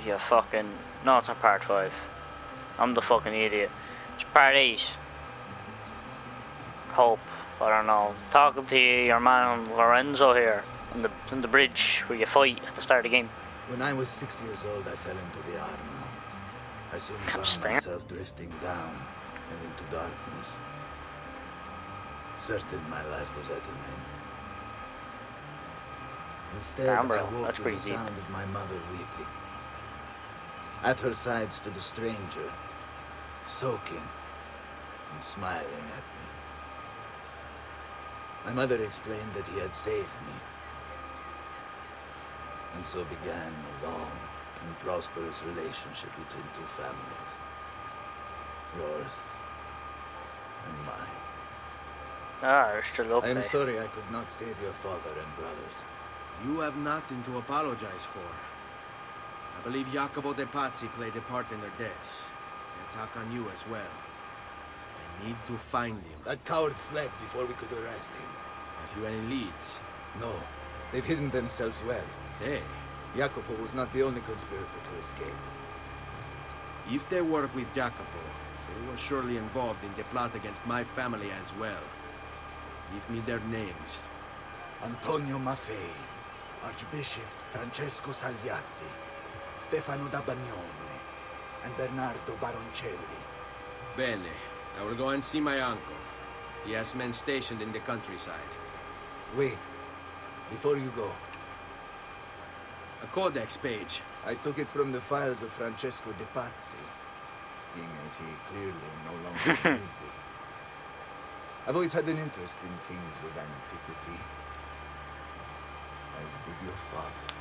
5, you fucking... No, it's not part 5. I'm the fucking idiot. It's part 8. Hope. I don't know. Talking to your man Lorenzo here on the bridge where you fight at the start of the game. When I was 6 years old, I fell into the army. I soon found myself drifting down and into darkness. Certain my life was at an end. Instead, I woke to the sound of my mother weeping. At her side stood a stranger, soaking and smiling at me. My mother explained that he had saved me. And so began a long and prosperous relationship between two families. Yours and mine. Ah, you're still okay. I am sorry I could not save your father and brothers. You have nothing to apologize for. I believe Jacopo de Pazzi played a part in their deaths. They attack on you as well. I need to find him. That coward fled before we could arrest him. Have you any leads? No. They've hidden themselves well. Hey. Jacopo was not the only conspirator to escape. If they work with Jacopo, they were surely involved in the plot against my family as well. Give me their names. Antonio Maffei, Archbishop Francesco Salviati, Stefano da Bagnone, and Bernardo Baroncelli. Bene. I will go and see my uncle. He has men stationed in the countryside. Wait. Before you go. A codex page. I took it from the files of Francesco de Pazzi, seeing as he clearly no longer needs it. I've always had an interest in things of antiquity, as did your father.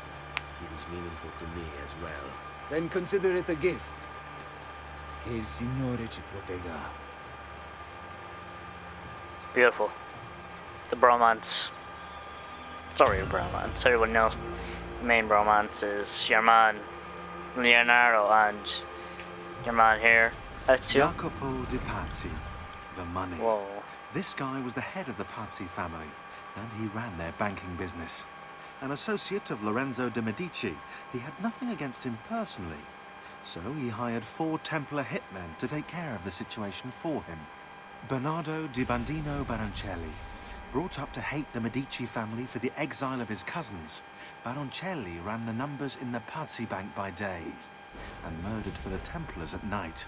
It is meaningful to me as well. Then consider it a gift. Che il Signore ci protegga. Beautiful. The bromance. Sorry, bromance. Everyone knows the main bromance is your man Leonardo and your man here, Ezio. Jacopo de Pazzi, the money. Whoa. This guy was the head of the Pazzi family, and he ran their banking business. An associate of Lorenzo de' Medici, he had nothing against him personally, so he hired 4 Templar hitmen to take care of the situation for him. Bernardo di Bandino Baroncelli, brought up to hate the Medici family for the exile of his cousins, Baroncelli ran the numbers in the Pazzi bank by day, and murdered for the Templars at night.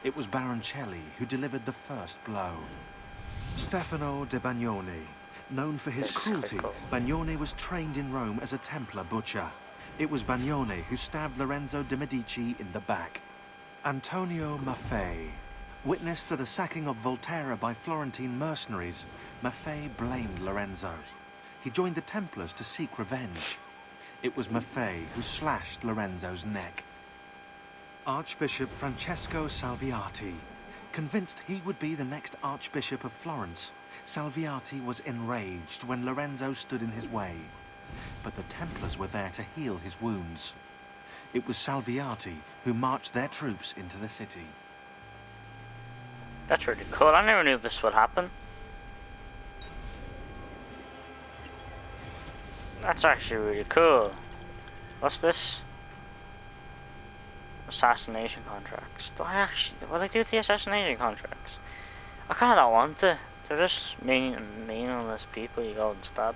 It was Baroncelli who delivered the first blow. Stefano de Bagnone, known for his cruelty, Bagnone was trained in Rome as a Templar butcher. It was Bagnone who stabbed Lorenzo de' Medici in the back. Antonio Maffei, witness to the sacking of Volterra by Florentine mercenaries, Maffei blamed Lorenzo. He joined the Templars to seek revenge. It was Maffei who slashed Lorenzo's neck. Archbishop Francesco Salviati, convinced he would be the next Archbishop of Florence, Salviati was enraged when Lorenzo stood in his way. But the Templars were there to heal his wounds. It was Salviati who marched their troops into the city. That's really cool. I never knew this would happen. That's actually really cool. What's this? Assassination contracts. Will I do the assassination contracts? I kinda don't want to. They're just meaningless people you go and stab.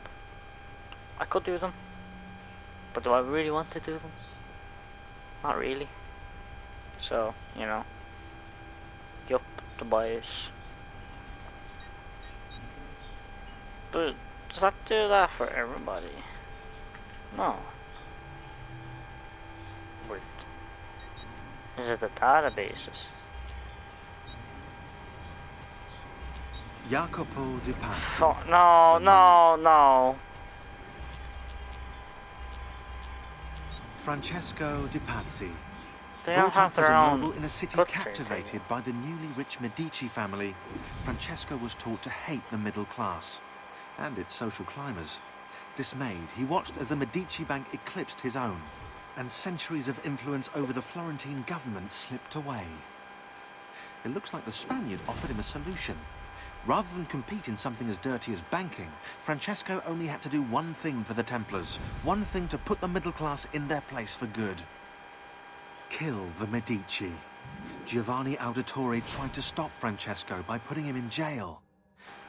I could do them. But do I really want to do them? Not really. So, you know. Yup, the boys. But does that do that for everybody? No. Wait. Is it the databases? Jacopo de Pazzi. Oh, no. Francesco de Pazzi. They don't Brought have up as their a own noble in a city country, captivated by the newly rich Medici family, Francesco was taught to hate the middle class and its social climbers. Dismayed, he watched as the Medici bank eclipsed his own, and centuries of influence over the Florentine government slipped away. It looks like the Spaniard offered him a solution. Rather than compete in something as dirty as banking, Francesco only had to do one thing for the Templars, one thing to put the middle class in their place for good. kill the Medici. Giovanni Auditore tried to stop Francesco by putting him in jail.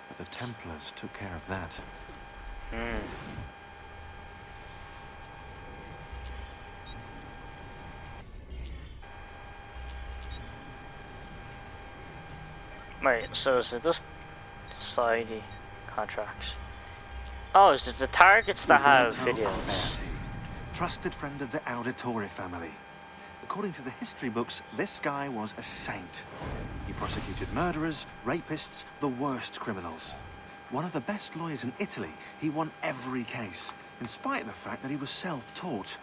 But the Templars took care of that. Wait, so is it just society contracts? Oh, is it the targets that have Roberto videos? Alberti, trusted friend of the Auditore family. According to the history books, this guy was a saint. He prosecuted murderers, rapists, the worst criminals. One of the best lawyers in Italy, he won every case, in spite of the fact that he was self-taught.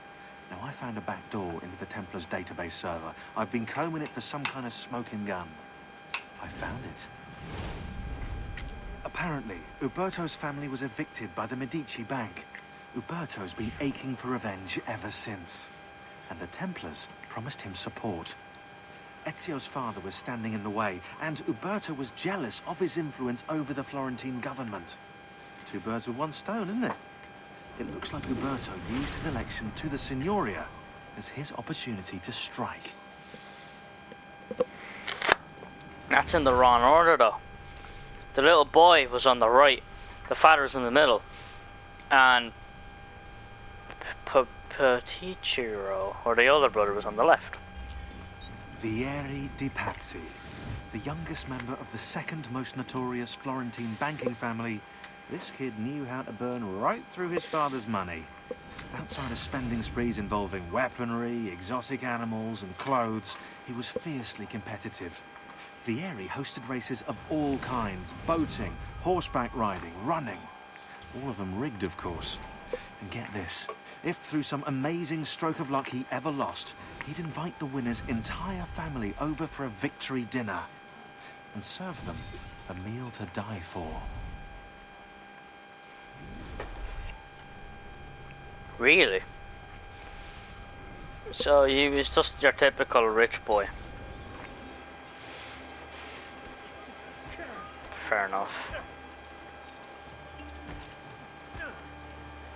Now, I found a back door into the Templars' database server. I've been combing it for some kind of smoking gun. I found it. Apparently, Uberto's family was evicted by the Medici Bank. Uberto's been aching for revenge ever since. And the Templars promised him support. Ezio's father was standing in the way, and Uberto was jealous of his influence over the Florentine government. Two birds with one stone, isn't it? It looks like Uberto used his election to the Signoria as his opportunity to strike. That's in the wrong order, though. The little boy was on the right, the father was in the middle, and Petitiro, or the older brother, was on the left. Vieri di Pazzi, the youngest member of the second most notorious Florentine banking family, this kid knew how to burn right through his father's money. Outside of spending sprees involving weaponry, exotic animals, and clothes, he was fiercely competitive. Vieri hosted races of all kinds: boating, horseback riding, running. All of them rigged, of course. And get this, if through some amazing stroke of luck he ever lost, he'd invite the winner's entire family over for a victory dinner and serve them a meal to die for. Really? So he was just your typical rich boy. Fair enough.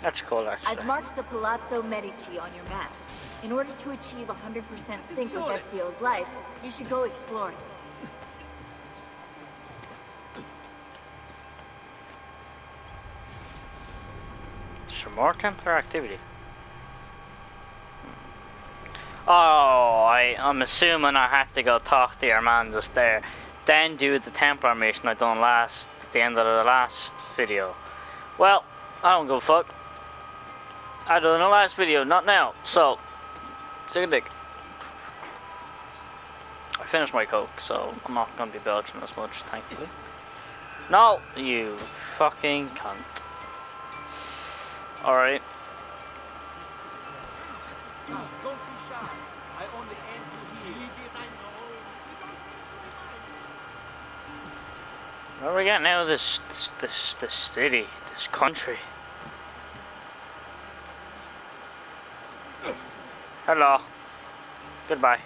That's cool, actually. I've marked the Palazzo Medici on your map. In order to achieve 100% sync with Ezio's life, you should go exploring. Some more Templar activity. Oh, I'm assuming I had to go talk to your man just there. Then do the Templar mission I done at the end of the last video. Well, I don't give a fuck. I done the last video, not now. So, take a dick. I finished my coke, so I'm not gonna be belching as much, thankfully. No, you fucking cunt. Alright. Don't be shy. I only aim to heal. Where are we getting out of this city, this country? Hello. Goodbye.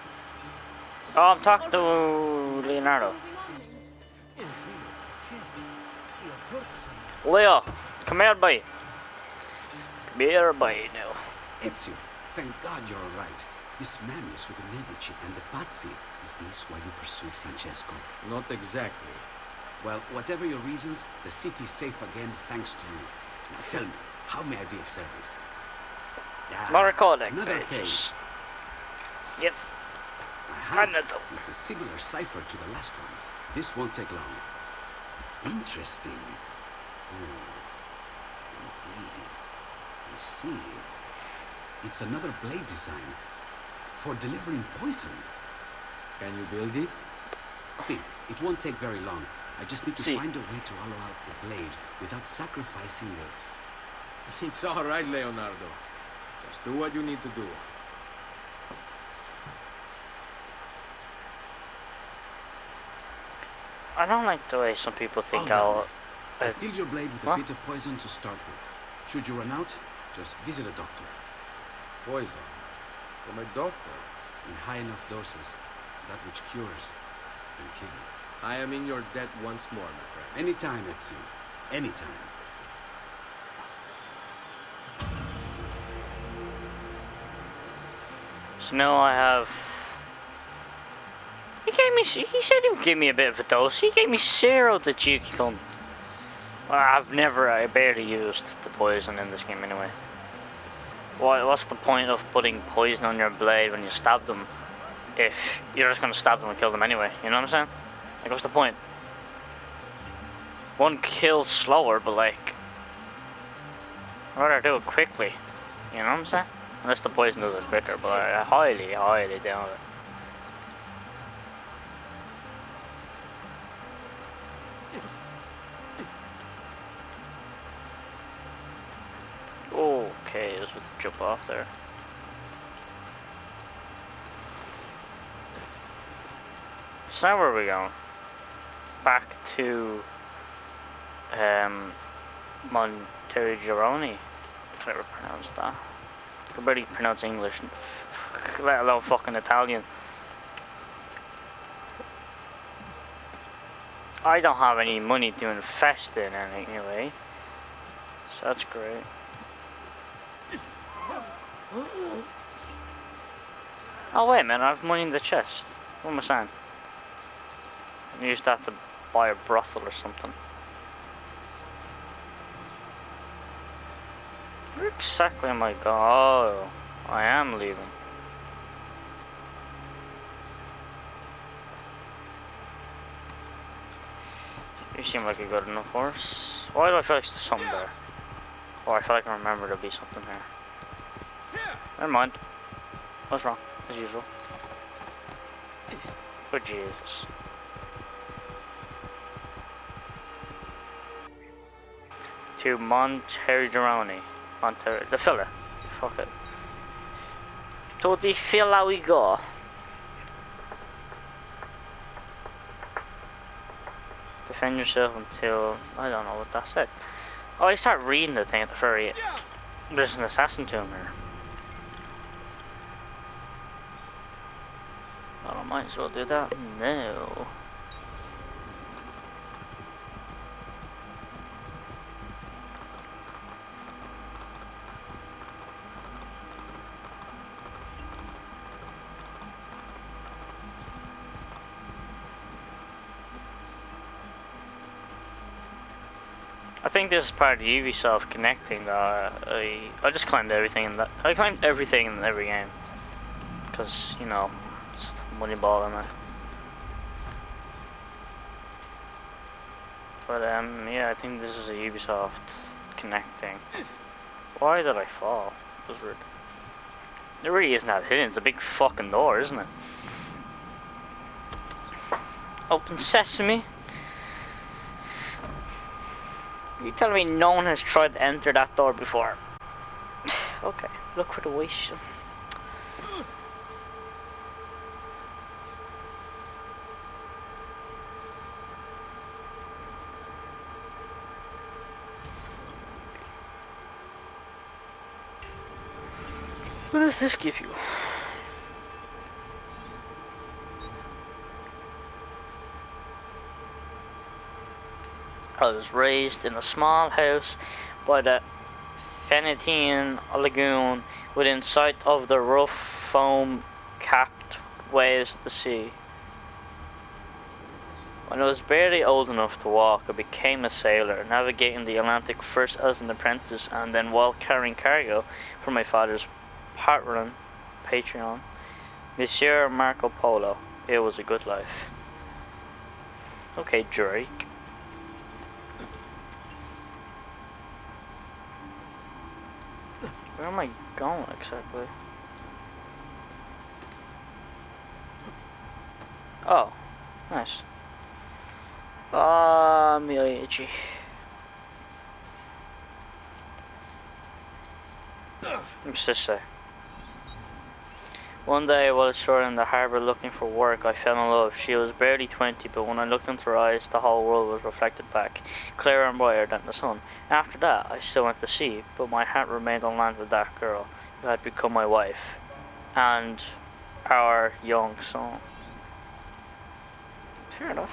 Oh, I'm talking to Leonardo. Leo, come here, boy. Come here, boy, now. Ezio, thank God you're all right. This man is with the Medici and the Pazzi. Is this why you pursued Francesco? Not exactly. Well, whatever your reasons, the city's safe again thanks to you. Now tell me, how may I be of service? More recording Another pages. page. Yep. Aha, Another. it's a similar cipher to the last one. This won't take long. Interesting. Indeed. I see. It's another blade design for delivering poison. Can you build it? See, it won't take very long. I just need to See. find a way to hollow out the blade without sacrificing the... It's all right, Leonardo. Just do what you need to do. I don't like the way some people think All I'll... I filled your blade with a What? bit of poison to start with. Should you run out, just visit a doctor. Poison. From a doctor. In high enough doses, that which cures can kill. I am in your debt once more, my friend. Anytime, Ezio. Anytime. So now I have He said he would give me a bit of a dose. He gave me 0, the cheeky cunt. I barely used the poison in this game anyway. What's the point of putting poison on your blade when you stab them if you're just gonna stab them and kill them anyway? You know what I'm saying? Like, what's the point? One kills slower, but like, I'd rather do it quickly. You know what I'm saying? Unless the poison does it quicker, but I highly doubt it. Okay, this would jump off there. So now where are we going? Back to Monteriggioni. I can never pronounce that. I can barely pronounce English, let alone fucking Italian. I don't have any money to invest in anyway, so that's great. Oh wait a minute, I have money in the chest. What am I saying? I used that to buy a brothel or something. Where exactly am I going? Oh, I am leaving. You seem like a good enough horse. Why do I feel like there's something there? Oh, I feel like I remember there'll be something here. Never mind. What's wrong? As usual. Oh Jesus. To Monteriggioni. The filler. Fuck it. To the filler we go. Defend yourself until... I don't know what that said. Oh, I start reading the thing at the very end. There's an assassin tomb here. Well, I might as well do that. No. I think this is part of Ubisoft connecting. I just climbed everything in that. I climbed everything in every game, because you know, it's money ball in it. But yeah, I think this is a Ubisoft connecting. Why did I fall? That was weird. It really isn't that hidden. It's a big fucking door, isn't it? Open sesame. You telling me no one has tried to enter that door before? Okay, look for the wish. What does this give you? I was raised in a small house by the Venetian lagoon within sight of the rough foam-capped waves of the sea. When I was barely old enough to walk, I became a sailor, navigating the Atlantic first as an apprentice and then while carrying cargo for my father's patron, Monsieur Marco Polo. It was a good life. Okay, Drake. Where am I going exactly? Oh, nice. I'm really itchy. What's this say? One day while ashore in the harbour looking for work, I fell in love. She was barely 20, but when I looked into her eyes, the whole world was reflected back, clearer and brighter than the sun. After that, I still went to sea, but my heart remained on land with that girl, who had become my wife, and our young son. Fair enough.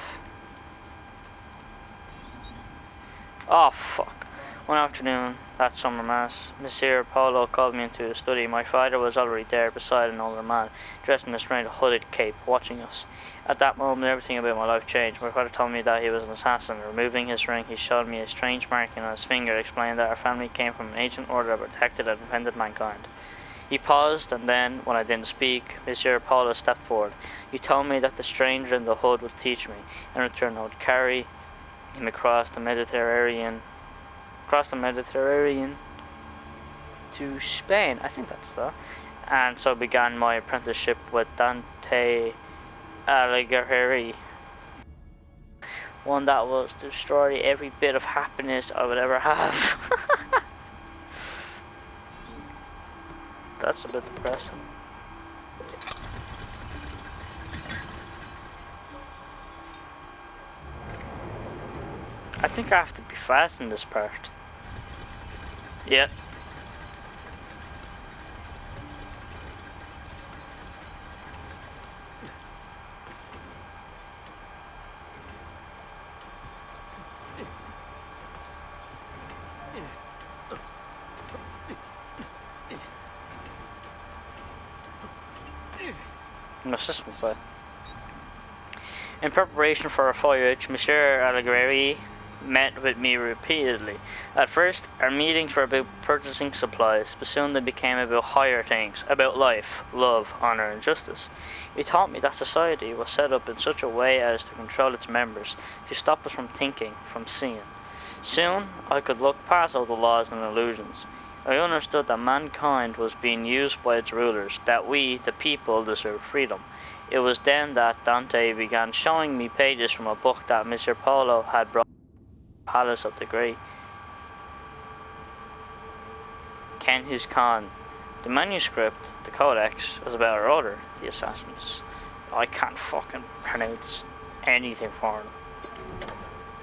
Oh, fuck. One afternoon, that summer mass, Monsieur Paulo called me into his study. My father was already there beside an older man, dressed in a strange hooded cape, watching us. At that moment, everything about my life changed. My father told me that he was an assassin. Removing his ring, he showed me a strange marking on his finger, explaining that our family came from an ancient order that protected and defended mankind. He paused, and then, when I didn't speak, Monsieur Paulo stepped forward. He told me that the stranger in the hood would teach me. In return, I would carry him across the Mediterranean to Spain. I think that's so. And so began my apprenticeship with Dante Alighieri. One that was to destroy every bit of happiness I would ever have. That's a bit depressing. I think I have to be fast in this part. Yep. No system play. In preparation for our voyage, Monsieur Alighieri met with me repeatedly. At first, our meetings were about purchasing supplies, but soon they became about higher things, about life, love, honor, and justice. He taught me that society was set up in such a way as to control its members, to stop us from thinking, from seeing. Soon, I could look past all the laws and illusions. I understood that mankind was being used by its rulers, that we, the people, deserved freedom. It was then that Dante began showing me pages from a book that Mr. Paulo had brought from the Palace of the Great Genghis Khan. The manuscript, the codex, was about our order, the assassins. I can't fucking pronounce anything foreign.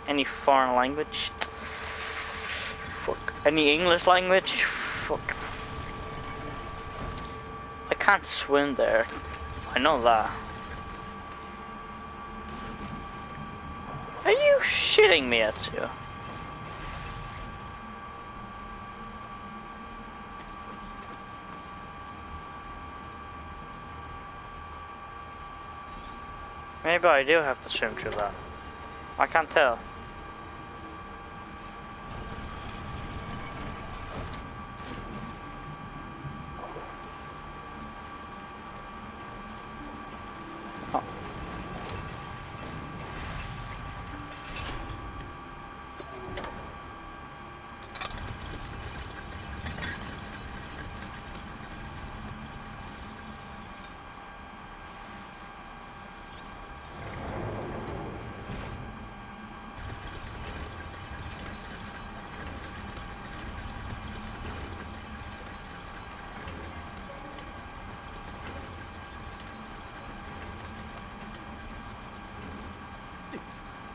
Any foreign language? Fuck. Any English language? Fuck. I can't swim there. I know that. Are you shitting me, Ezio? Maybe I do have to swim through that. I can't tell. Oh.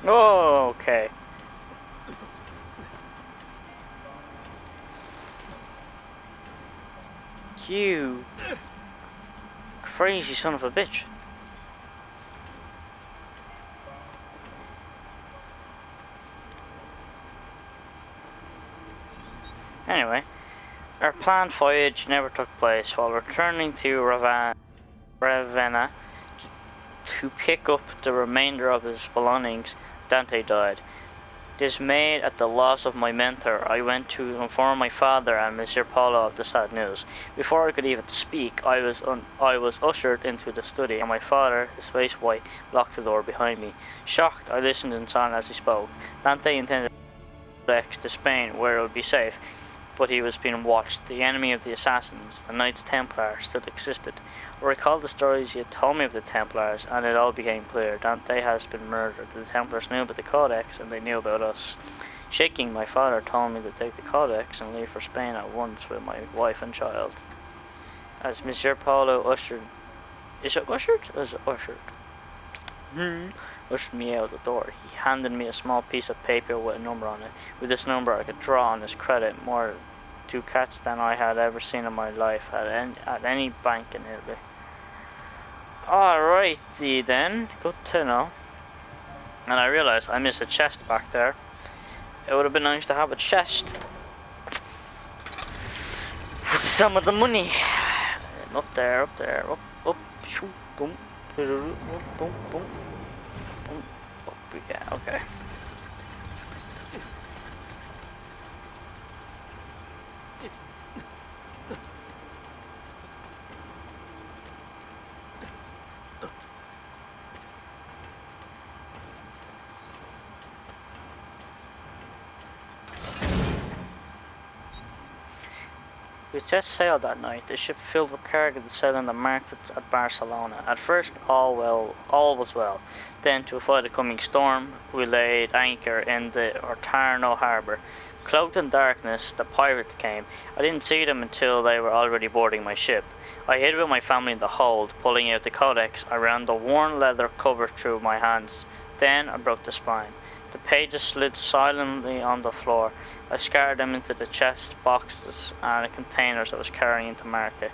Oh, okay. You crazy son of a bitch. Anyway, our planned voyage never took place. While returning to Ravenna to pick up the remainder of his belongings, Dante died. Dismayed at the loss of my mentor, I went to inform my father and Monsieur Paulo of the sad news. Before I could even speak, I was ushered into the study, and my father, his face white, locked the door behind me. Shocked, I listened in silence as he spoke. Dante intended to go to Spain, where it would be safe, but he was being watched. The enemy of the assassins, the Knights Templar, still existed. I recalled the stories he had told me of the Templars, and it all became clear. Dante has been murdered. The Templars knew about the Codex, and they knew about us. Shaking, my father told me to take the Codex and leave for Spain at once with my wife and child. As Monsieur Paulo ushered... Is it ushered? Or is it ushered? Ushered me out the door. He handed me a small piece of paper with a number on it. With this number, I could draw on his credit more ducats than I had ever seen in my life at any bank in Italy. Alrighty then, good to know. And I realised I missed a chest back there. It would have been nice to have a chest some of the money. Up there, up there, up, shoot, boom, boom, boom, boom, boom. Up we get, okay. We set sail that night, the ship filled with cargo to sell in the markets at Barcelona. At first all was well. Then, to avoid the coming storm, we laid anchor in the Otarno harbour. Cloaked in darkness, the pirates came. I didn't see them until they were already boarding my ship. I hid with my family in the hold, pulling out the codex. I ran the worn leather cover through my hands. Then I broke the spine. The pages slid silently on the floor. I scattered them into the chests, boxes, and the containers I was carrying into market.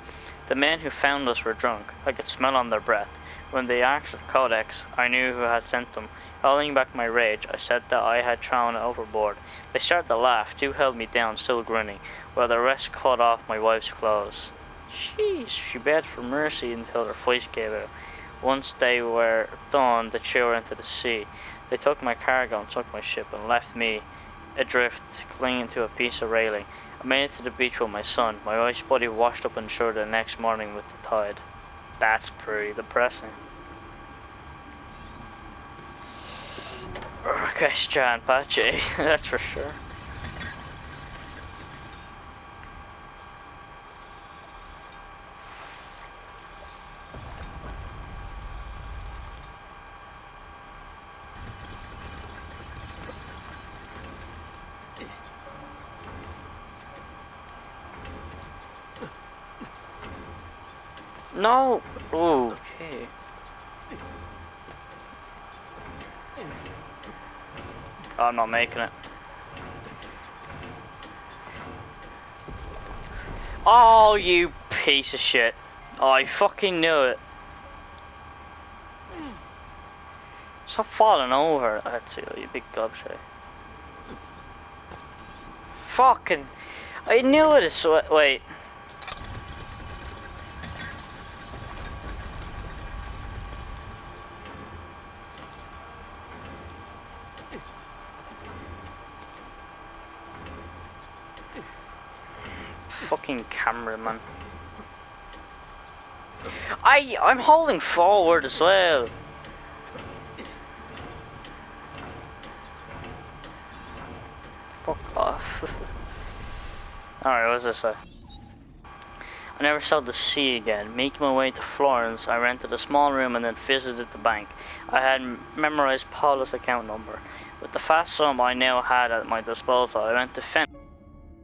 The men who found us were drunk. I could smell on their breath. When they asked for codex, I knew who had sent them. Holding back my rage, I said that I had thrown it overboard. They started to laugh. Two held me down, still grinning, while the rest cut off my wife's clothes. Jeez, she begged for mercy until her voice gave out. Once they were done, they threw her into the sea. They took my cargo and sunk my ship and left me adrift, clinging to a piece of railing. I made it to the beach with my son. My wife's body washed up on shore the next morning with the tide. That's pretty depressing. Question patchy, that's for sure. No! Ooh, okay. Oh, I'm not making it. Oh, you piece of shit. Oh, I fucking knew it. Stop falling over, Ezio, you big gobshite. Fucking... I knew it as well. Wait. Fucking cameraman. I'm holding forward as well. Fuck off. Alright, what was this say? I never saw the sea again. Making my way to Florence, I rented a small room and then visited the bank. I had memorized Paula's account number. With the fast sum I now had at my disposal, I went to Fence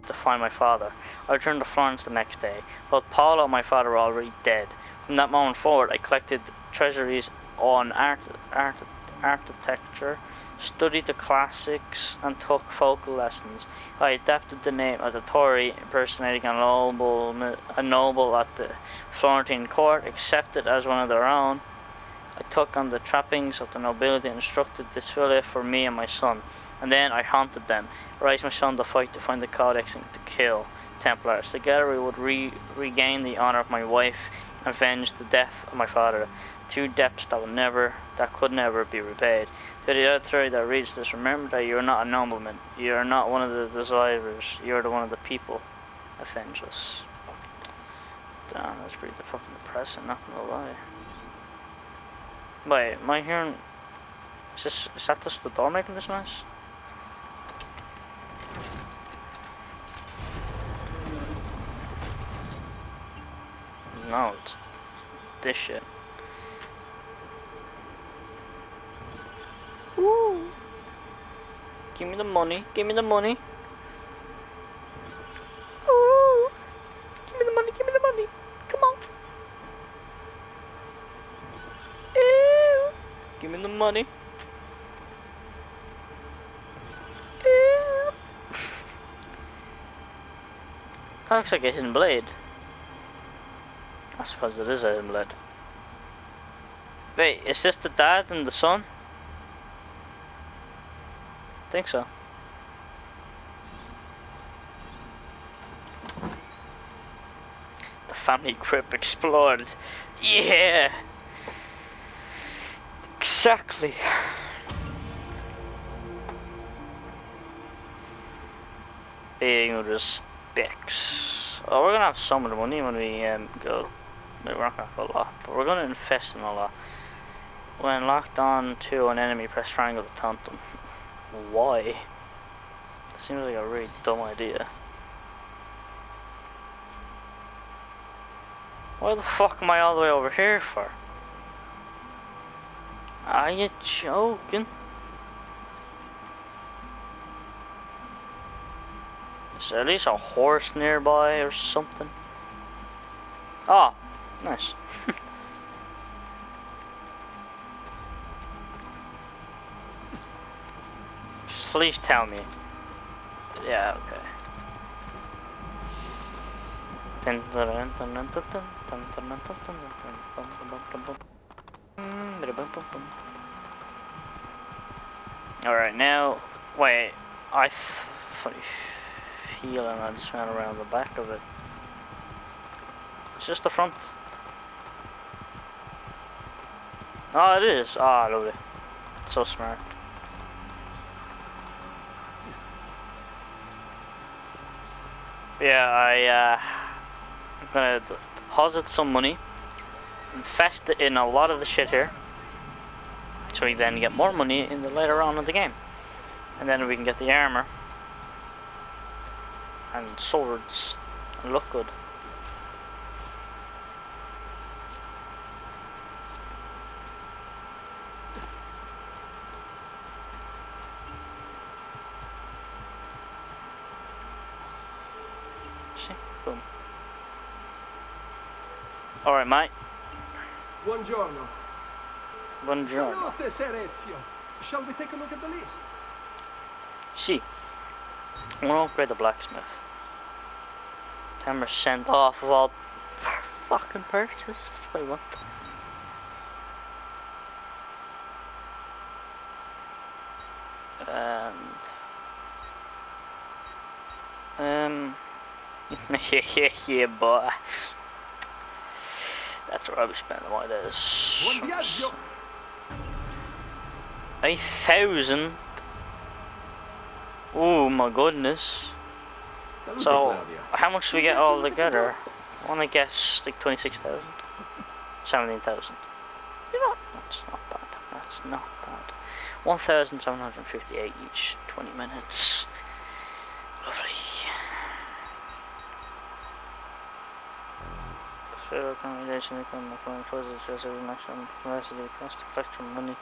to find my father. I returned to Florence the next day. Both Paula and my father were already dead. From that moment forward, I collected treasuries on architecture, studied the classics, and took vocal lessons. I adapted the name of the Tory, impersonating a noble at the Florentine court, accepted as one of their own. I took on the trappings of the nobility and instructed this villa for me and my son. And then I haunted them, raised my son to fight to find the codex and to kill Templars. Together we would regain the honor of my wife and avenge the death of my father. Two debts that could never be repaid. To the other theory that reads this, remember that you are not a nobleman. You are not one of the desirers. You are the one of the people. Avenge us. Damn, that's pretty fucking depressing, not gonna lie. Wait, am I hearing... Is that just the door making this noise? No, it's this shit. Woo! Give me the money, give me the money. Ooh! Give me the money, give me the money. Come on. Ew! Give me the money. Ew! That looks like a hidden blade. I suppose it is a hidden blade. Wait, is this the dad and the son? I think so. family crypt explored. Yeah! Exactly. Being respects. Oh, we're gonna have some of the money when we go. We're not gonna have a lot, but we're gonna invest in a lot. When locked on to an enemy, press triangle to taunt them. Why? That seems like a really dumb idea. Why the fuck am I all the way over here for? Are you joking? Is there at least a horse nearby or something? Oh, nice. Please tell me. Yeah, okay. Alright, now, wait, funny feeling I just ran around the back of it. It's just the front. Oh, it is. Ah, lovely. So smart. Yeah, I'm gonna deposit some money, invest it in a lot of the shit here, so we then get more money in the later on in the game, and then we can get the armor and swords and look good. Boom. Alright, mate. Buongiorno. Buongiorno. Salute, Sir Ezio. Shall we take a look at the list? See. I want to upgrade the blacksmith. 10% off of all fucking purchase. That's what I want. Yeah, boy. That's where I'll be spending my days. Buon viaggio. 8,000. Oh my goodness. Salute, So, Claudia. how much do we get all together? I want to guess like 26,000, 17,000. You know, that's not bad. That's not bad. 1,758 each. 20 minutes. Lovely. So, accommodation, closes just every maximum capacity, cost to collect from money,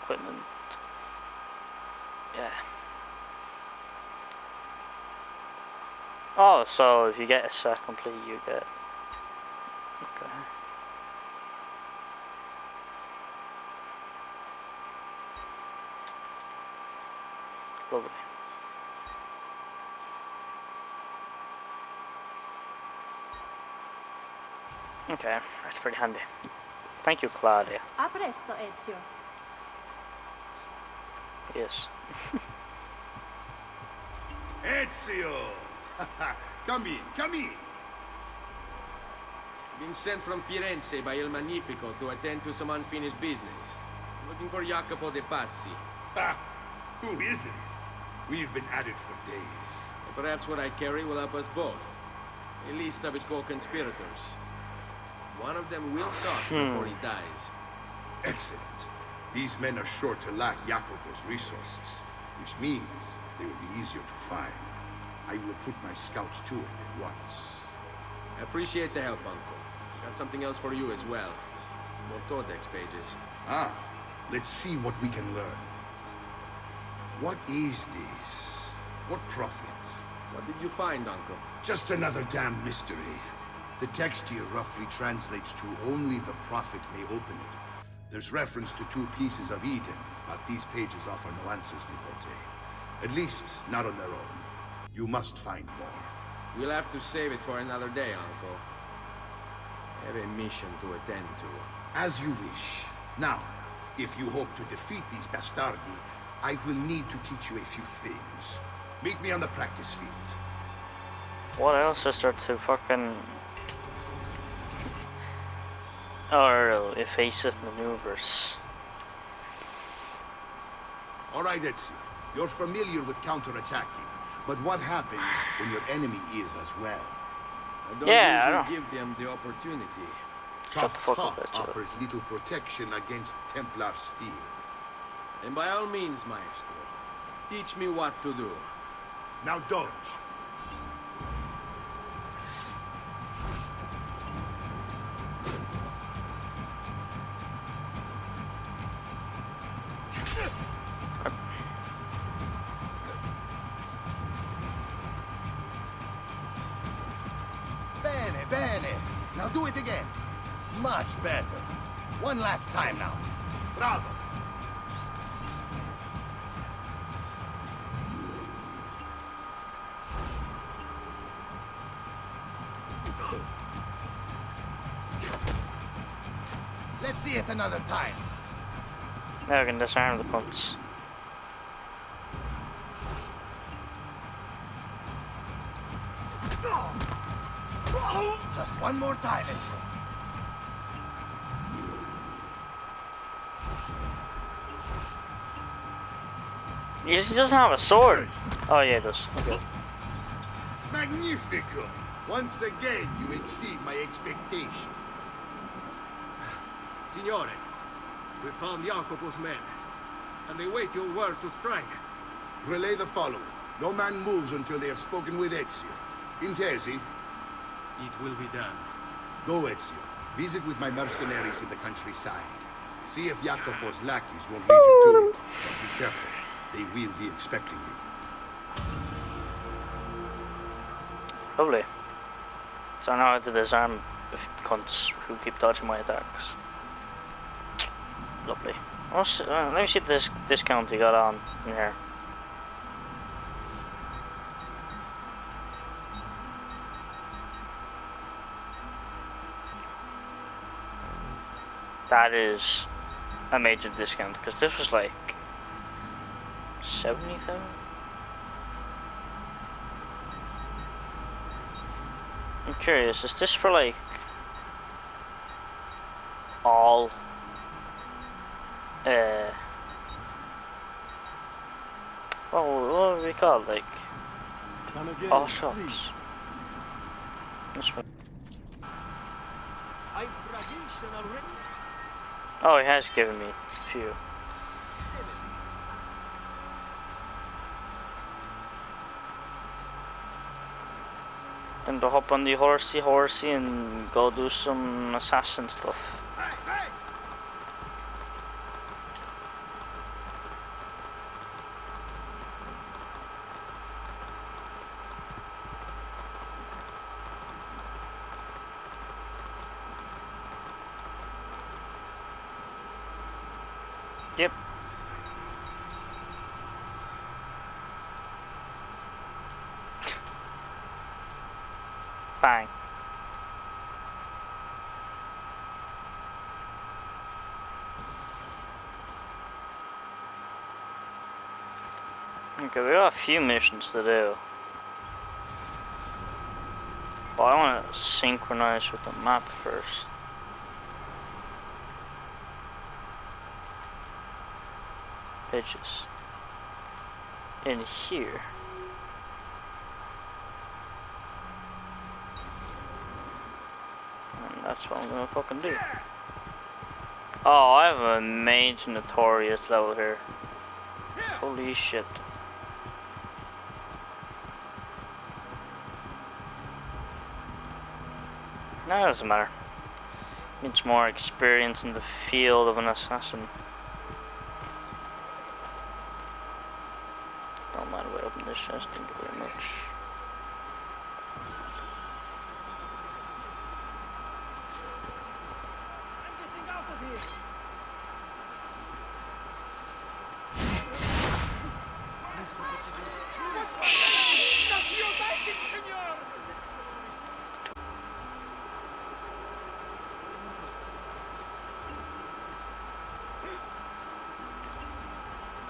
equipment. Yeah. Oh, so if you get a set complete, you get. Okay. Lovely. Okay, that's pretty handy. Thank you, Claudia. A presto, Ezio. Yes. Ezio! Come in, come in! Been sent from Firenze by Il Magnifico to attend to some unfinished business. Looking for Jacopo de Pazzi. Ha! Who isn't? We've been at it for days. And perhaps what I carry will help us both. A list of his co-conspirators. One of them will talk before he dies. Excellent. These men are sure to lack Jacopo's resources, which means they will be easier to find. I will put my scouts to it at once. I appreciate the help, Uncle. Got something else for you as well. More codex pages. Ah, let's see what we can learn. What is this? What prophet? What did you find, Uncle? Just another damn mystery. The text here roughly translates to only the prophet may open it. There's reference to 2 pieces of Eden, but these pages offer no answers, Nipote. At least, not on their own. You must find more. We'll have to save it for another day, Uncle. I have a mission to attend to. As you wish. Now, if you hope to defeat these bastardi, I will need to teach you a few things. Meet me on the practice field. What else is there to fucking... or evasive maneuvers? Alright, Ezio. You're familiar with counterattacking, but what happens when your enemy is as well? I don't Yeah, I usually give them the opportunity. Tough fuck up, Top Ezio. offers little protection against Templar steel. And by all means, Maestro, teach me what to do. Now dodge. Bene, bene. Now do it again. Much better. One last time now. Bravo. Let's see it another time. Now I can disarm the punts. Just one more time, Ezio. He doesn't have a sword. Oh yeah, he does. Okay. Magnifico. Once again, you exceed my expectations. Signore, we found Jacopo's men, and they wait your word to strike. Relay the following. No man moves until they have spoken with Ezio. Intesi, It will be done. go Ezio. Visit with my mercenaries in the countryside. See if Jacopo's lackeys won't lead you to it. But be careful. They will be expecting you. Lovely. So I know how to disarm cunts who keep dodging my attacks. Lovely. Let me see this discount he got on in here. That is a major discount because this was like 77. I'm curious, is this for like all what do we call it? Like all shops? This one. Oh, he has given me a few. Then to hop on the horsey and go do some assassin stuff. Yep. Bang. Okay, we got a few missions to do. But I want to synchronize with the map first. Pages. In here. And that's what I'm gonna fucking do. Oh, I have a mage notorious level here. Holy shit. No, it doesn't matter. It's more experience in the field of an assassin. Don't mind if I open this chest, thank you very much.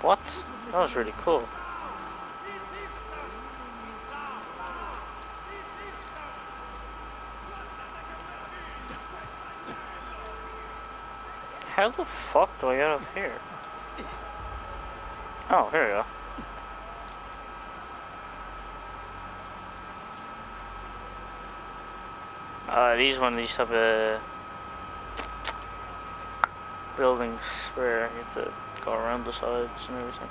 What? That was really cool. How the fuck do I get up here? Oh, here we go. These one of these type of buildings where you have to go around the sides and everything.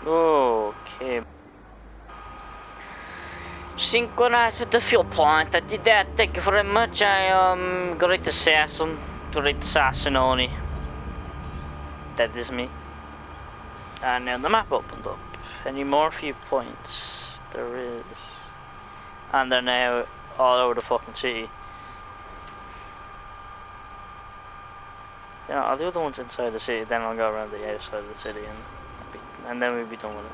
Okay. Synchronized with the fuel point. I did that. Thank you very much. I great assassin. Great assassinoni. That is me. And now the map opened up. Any more viewpoints? There is. And they're now all over the fucking city. Yeah, I'll do the ones inside the city, then I'll go around the outside of the city and then we'll be done with it.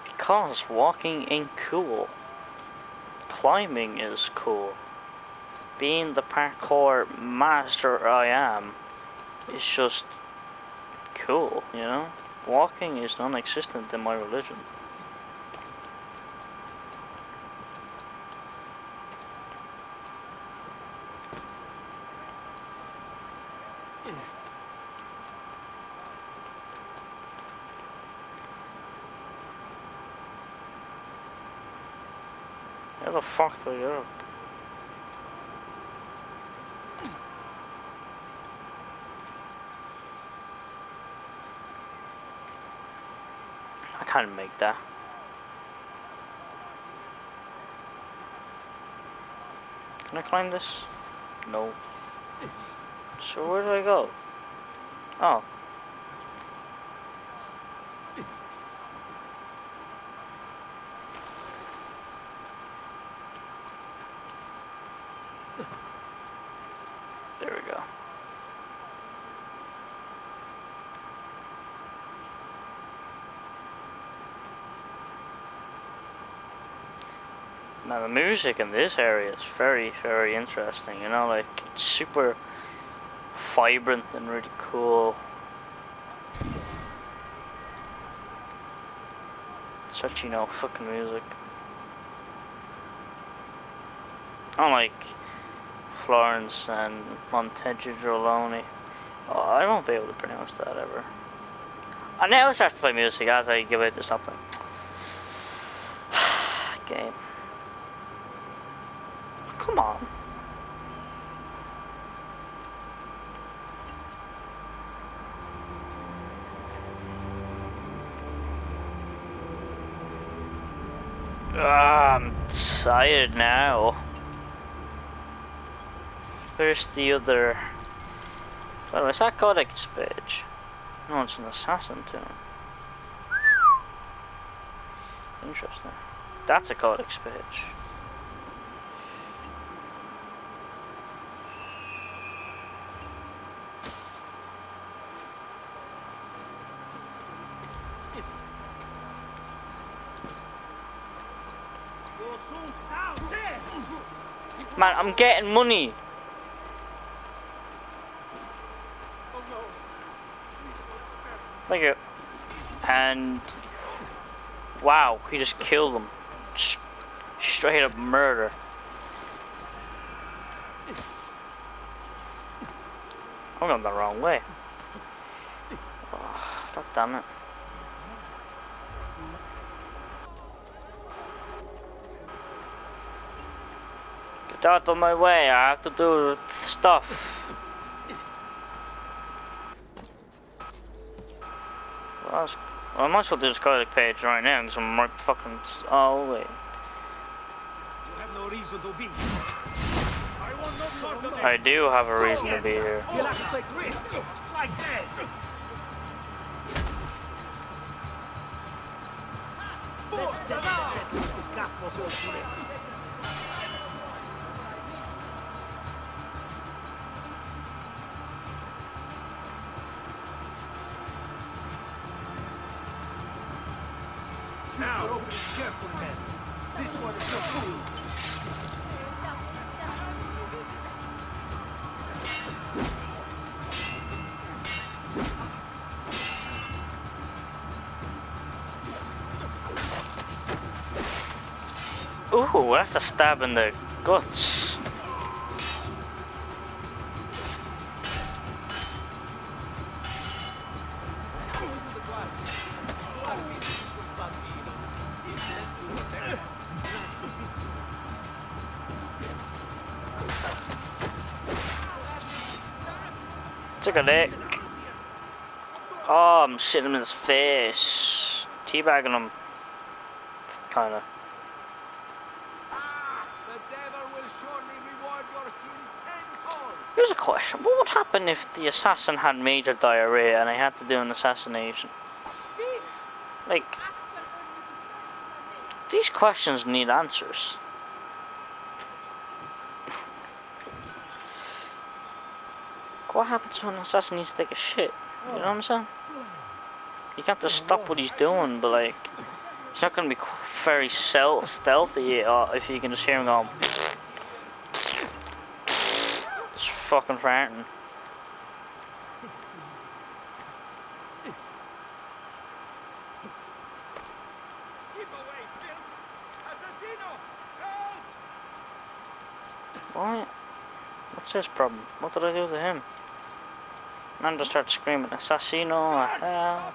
Because walking ain't cool. Climbing is cool. Being the parkour master I am is just cool, you know? Walking is non-existent in my religion. How the fuck do I get up? I can't make that. Can I climb this? No. So where do I go? Oh. There we go. Now the music in this area is very, very interesting, you know, like it's super vibrant and really cool. Such, you know, fucking music. Unlike Florence and Montegioloni. Oh, I won't be able to pronounce that ever. And now it starts to play music as I give out the something. Game. Come on. I'm tired now. Where's the other? Oh, is that Codex page? No, it's an assassin tomb. Interesting. That's a Codex page. Man, I'm getting money. Thank you. And wow, he just killed him. Straight up murder. I'm going the wrong way. Oh, God damn it. Get out of my way, I have to do stuff. Well, I might as well do this Codex page right now because I'm right fucking. Oh, wait. You have no reason to be. I do have a reason to be here. You like to take risks like that. Let's just the capos oltre. Now. Carefully, men. This one is your food. Ooh, that's a stab in the guts. Took a lick. Oh, I'm shitting him in his face. Teabagging him. Kinda. The devil will surely reward your sins tenfold. Here's a question. What would happen if the assassin had major diarrhea and I had to do an assassination? Like, these questions need answers. What happens when an assassin needs to take a shit? You know what I'm saying? You can't just stop what he's doing, but like, he's not gonna be very stealthy if you can just hear him going. Just fucking farting. What? What's his problem? What did I do to him? Man just started screaming, Assassino, hell.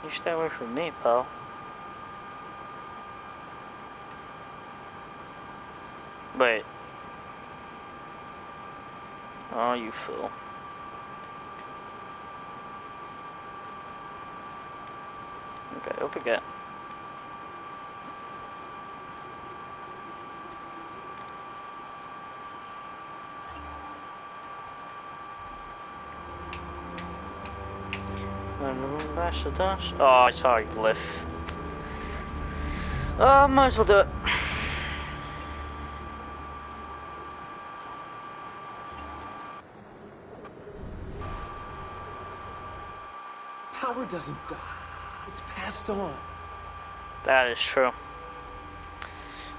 You stay away from me, pal. Wait. Oh, you fool. Okay, up again. Oh, I saw a glyph. Oh, might as well do it. Power doesn't die. It's passed on. That is true.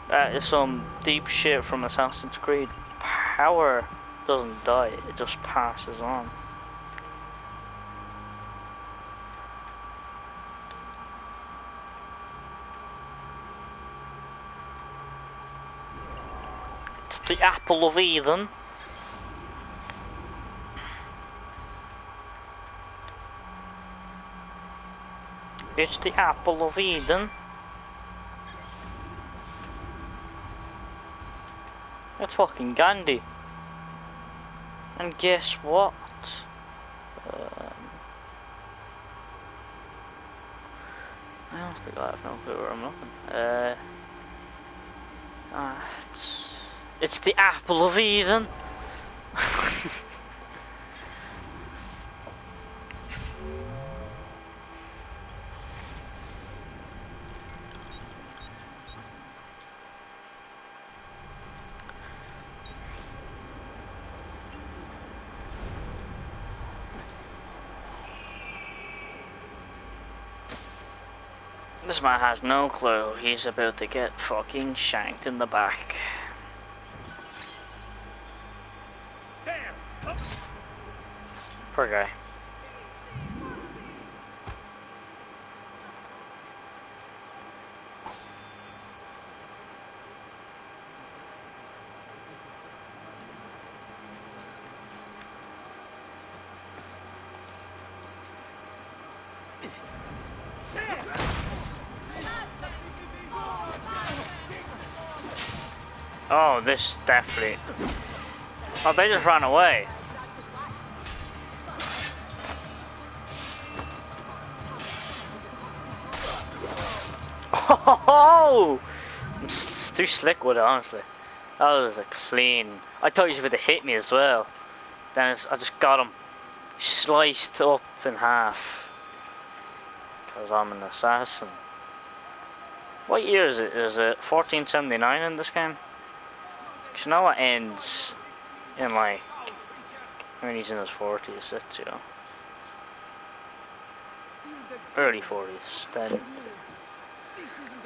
That is some deep shit from Assassin's Creed. Power doesn't die, it just passes on. It's the apple of Eden. It's the apple of Eden. It's fucking Gandhi. And guess what? I honestly I have no clue where I'm looking. It's the apple of Eden. This man has no clue. He's about to get fucking shanked in the back. Poor guy. Oh, this definitely. Oh, they just ran away. Oh! It's too slick with it, honestly. That was a clean. I thought he was about to hit me as well. Then I just got him sliced up in half. Because I'm an assassin. What year is it? Is it 1479 in this game? 'Cause you know it ends in like I mean, he's in his 40s, Ezio. Early 40s, then.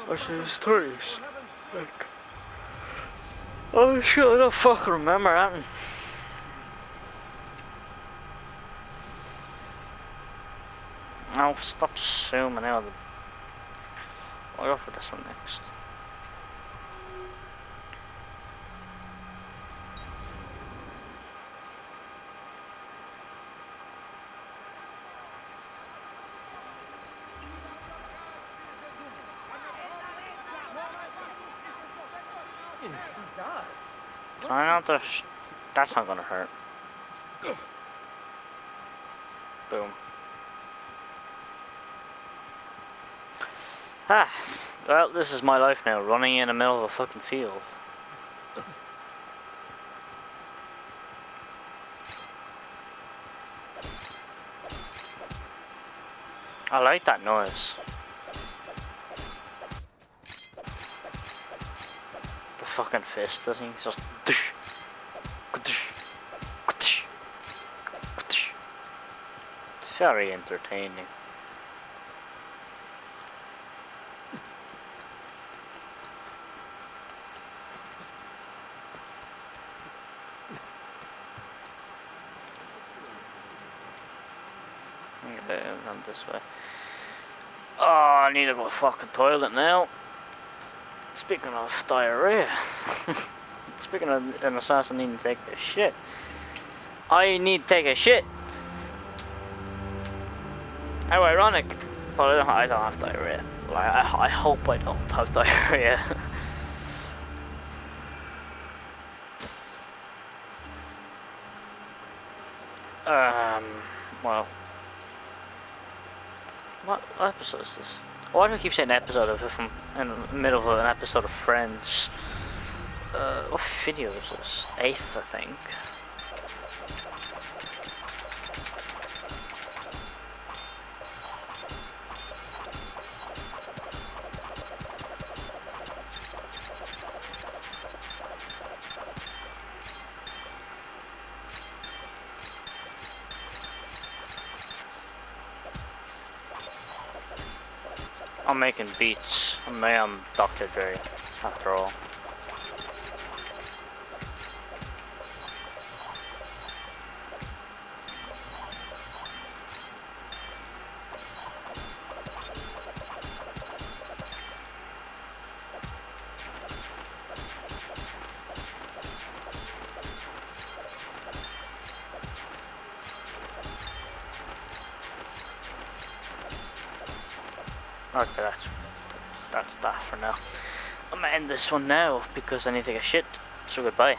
Or his 30s. Like. Oh shit, I don't fucking remember that. No, stop zooming out. I'll go for this one next. Try not to. That's not gonna hurt. Boom. Ah, well, this is my life now, running in the middle of a fucking field. I like that noise. The fucking fist, I think, just. It's very entertaining. Okay, I'm this way. Oh, I need to go to the fucking toilet now. Speaking of diarrhea. Speaking of an assassin needing to take a shit. I need to take a shit. How ironic. But I don't have diarrhea. Like, I hope I don't have diarrhea. Well. What episode is this? Why do I keep saying episode if I'm in the middle of an episode of Friends? What video is this? 8th, I think. I'm making beats. I am Dr. Dre, after all. Okay, that's that for now. I'm gonna end this one now because I need to take a shit. So goodbye.